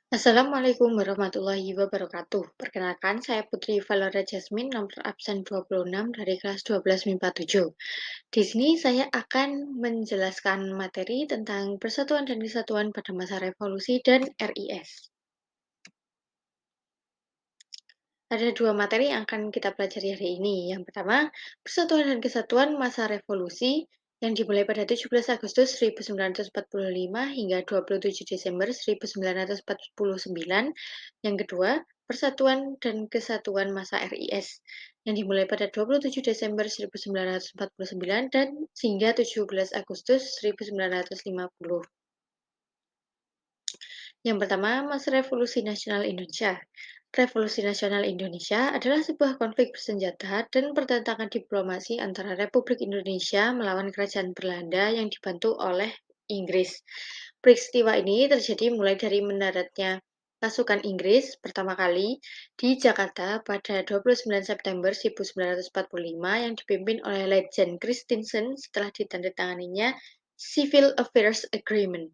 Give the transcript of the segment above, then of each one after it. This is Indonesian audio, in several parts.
Assalamualaikum warahmatullahi wabarakatuh. Perkenalkan, saya Putri Valora Jasmine, nomor absen 26 dari kelas 12 MIPA 7. Di sini saya akan menjelaskan materi tentang persatuan dan kesatuan pada masa revolusi dan RIS. Ada dua materi yang akan kita pelajari hari ini. Yang pertama, persatuan dan kesatuan masa revolusi yang dimulai pada 17 Agustus 1945 hingga 27 Desember 1949. Yang kedua, persatuan dan kesatuan masa RIS yang dimulai pada 27 Desember 1949 dan hingga 17 Agustus 1950. Yang pertama, masa Revolusi Nasional Indonesia. Revolusi Nasional Indonesia adalah sebuah konflik bersenjata dan pertentangan diplomasi antara Republik Indonesia melawan Kerajaan Belanda yang dibantu oleh Inggris. Peristiwa ini terjadi mulai dari mendaratnya pasukan Inggris pertama kali di Jakarta pada 29 September 1945 yang dipimpin oleh Letjen Christensen setelah ditandatanganinya Civil Affairs Agreement.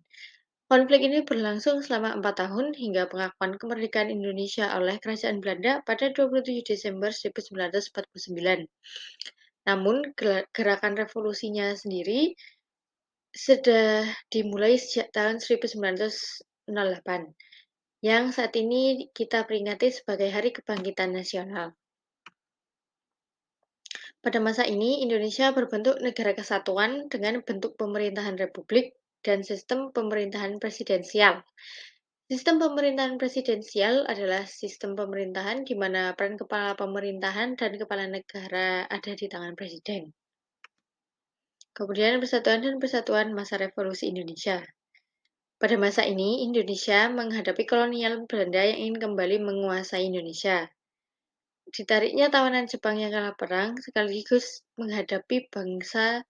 Konflik ini berlangsung selama 4 tahun hingga pengakuan kemerdekaan Indonesia oleh Kerajaan Belanda pada 27 Desember 1949. Namun, gerakan revolusinya sendiri sudah dimulai sejak tahun 1908, yang saat ini kita peringati sebagai Hari Kebangkitan Nasional. Pada masa ini, Indonesia berbentuk negara kesatuan dengan bentuk pemerintahan republik dan sistem pemerintahan presidensial. Sistem pemerintahan presidensial adalah sistem pemerintahan di mana peran kepala pemerintahan dan kepala negara ada di tangan presiden. Kemudian persatuan dan persatuan masa revolusi Indonesia. Pada masa ini, Indonesia menghadapi kolonial Belanda yang ingin kembali menguasai Indonesia. Ditariknya tawanan Jepang yang kalah perang sekaligus menghadapi bangsa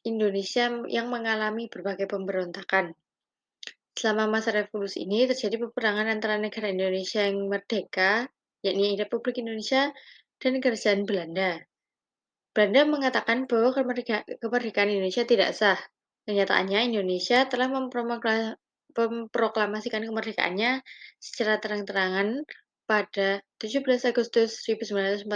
Indonesia yang mengalami berbagai pemberontakan. Selama masa revolusi ini terjadi peperangan antara negara Indonesia yang merdeka, yakni Republik Indonesia, dan Kerajaan Belanda. Belanda mengatakan bahwa kemerdekaan Indonesia tidak sah. Kenyataannya, Indonesia telah memproklamasikan kemerdekaannya secara terang-terangan pada 17 Agustus 1945.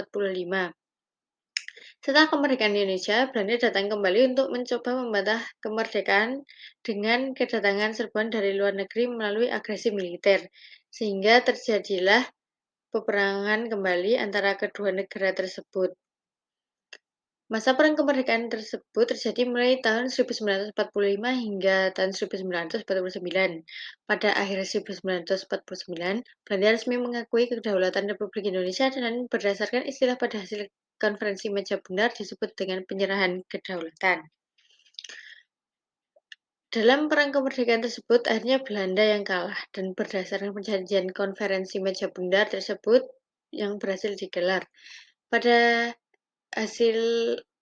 Setelah kemerdekaan Indonesia, Belanda datang kembali untuk mencoba membantah kemerdekaan dengan kedatangan serbuan dari luar negeri melalui agresi militer, sehingga terjadilah peperangan kembali antara kedua negara tersebut. Masa perang kemerdekaan tersebut terjadi mulai tahun 1945 hingga tahun 1949. Pada akhir 1949, Belanda resmi mengakui kedaulatan Republik Indonesia dan berdasarkan istilah pada hasil konferensi meja bundar disebut dengan penyerahan kedaulatan. Dalam perang kemerdekaan tersebut, akhirnya Belanda yang kalah dan berdasarkan perjanjian konferensi meja bundar tersebut yang berhasil digelar. Pada hasil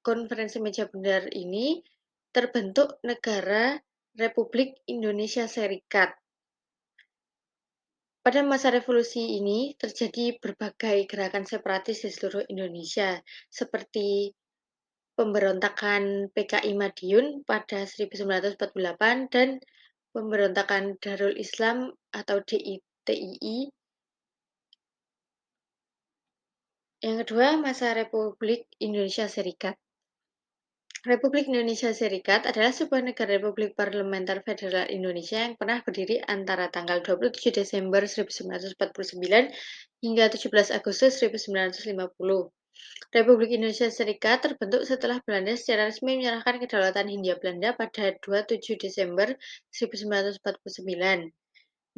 konferensi meja bundar ini terbentuk negara Republik Indonesia Serikat. Pada masa revolusi ini terjadi berbagai gerakan separatis di seluruh Indonesia, seperti pemberontakan PKI Madiun pada 1948 dan pemberontakan Darul Islam atau DITII. Yang kedua, masa Republik Indonesia Serikat. Republik Indonesia Serikat adalah sebuah negara Republik Parlementer Federal Indonesia yang pernah berdiri antara tanggal 27 Desember 1949 hingga 17 Agustus 1950. Republik Indonesia Serikat terbentuk setelah Belanda secara resmi menyerahkan kedaulatan Hindia Belanda pada 27 Desember 1949.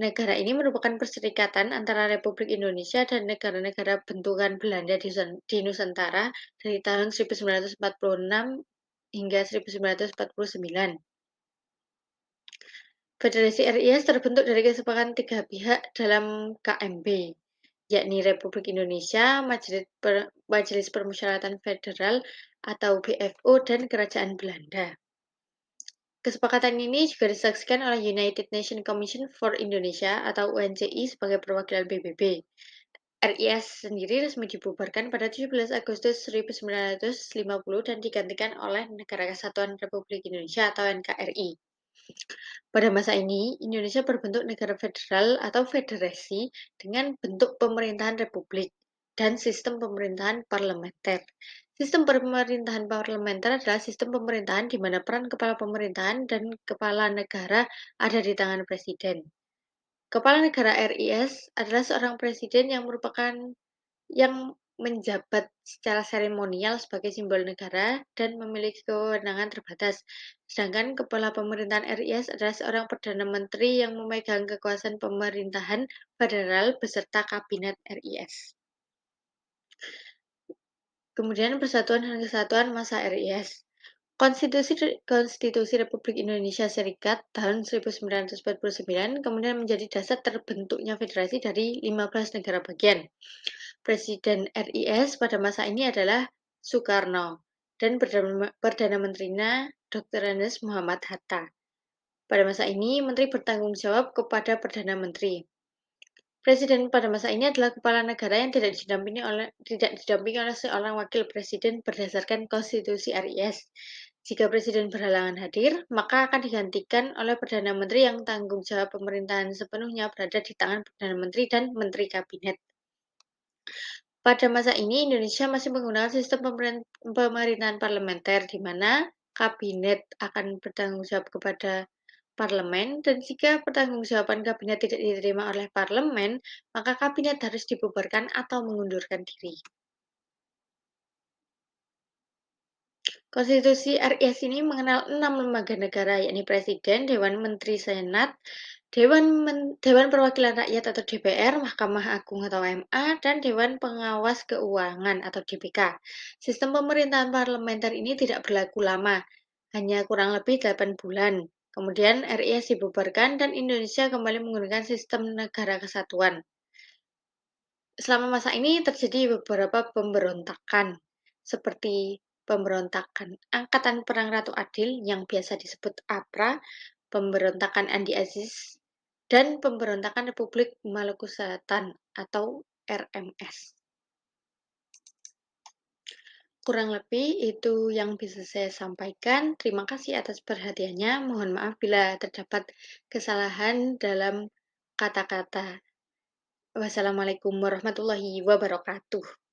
Negara ini merupakan perserikatan antara Republik Indonesia dan negara-negara bentukan Belanda di Nusantara dari tahun 1946 hingga 1949. Federasi RIS terbentuk dari kesepakatan tiga pihak dalam KMB, yakni Republik Indonesia, Majelis Permusyawaratan Federal atau BFO, dan Kerajaan Belanda. Kesepakatan ini juga disaksikan oleh United Nations Commission for Indonesia atau UNCI sebagai perwakilan PBB. RIS sendiri resmi dibubarkan pada 17 Agustus 1950 dan digantikan oleh Negara Kesatuan Republik Indonesia atau NKRI. Pada masa ini, Indonesia berbentuk negara federal atau federasi dengan bentuk pemerintahan republik dan sistem pemerintahan parlementer. Sistem pemerintahan parlementer adalah sistem pemerintahan di mana peran kepala pemerintahan dan kepala negara ada di tangan presiden. Kepala negara RIS adalah seorang presiden yang menjabat secara seremonial sebagai simbol negara dan memiliki kewenangan terbatas. Sedangkan kepala pemerintahan RIS adalah seorang perdana menteri yang memegang kekuasaan pemerintahan federal beserta kabinet RIS. Kemudian Persatuan dan Kesatuan masa RIS. Konstitusi Republik Indonesia Serikat tahun 1949 kemudian menjadi dasar terbentuknya federasi dari 15 negara bagian. Presiden RIS pada masa ini adalah Soekarno dan Perdana Menterinya Dr. Andes Muhammad Hatta. Pada masa ini, Menteri bertanggung jawab kepada Perdana Menteri. Presiden pada masa ini adalah kepala negara yang tidak didampingi oleh seorang wakil presiden berdasarkan konstitusi RIS. Jika presiden berhalangan hadir, maka akan digantikan oleh perdana menteri yang tanggung jawab pemerintahan sepenuhnya berada di tangan perdana menteri dan menteri kabinet. Pada masa ini, Indonesia masih menggunakan sistem pemerintahan parlementer, di mana kabinet akan bertanggung jawab kepada parlemen, dan jika pertanggungjawaban kabinet tidak diterima oleh parlemen, maka kabinet harus dibubarkan atau mengundurkan diri. Konstitusi RIS ini mengenal 6 lembaga negara, yakni Presiden, Dewan Menteri Senat, Dewan Perwakilan Rakyat atau DPR, Mahkamah Agung atau MA, dan Dewan Pengawas Keuangan atau DPK. Sistem pemerintahan parlementer ini tidak berlaku lama, hanya kurang lebih 8 bulan. Kemudian RIS dibubarkan dan Indonesia kembali menggunakan sistem negara kesatuan. Selama masa ini terjadi beberapa pemberontakan, seperti pemberontakan Angkatan Perang Ratu Adil yang biasa disebut APRA, pemberontakan Andi Aziz, dan pemberontakan Republik Maluku Selatan atau RMS. Kurang lebih itu yang bisa saya sampaikan. Terima kasih atas perhatiannya. Mohon maaf bila terdapat kesalahan dalam kata-kata. Wassalamualaikum warahmatullahi wabarakatuh.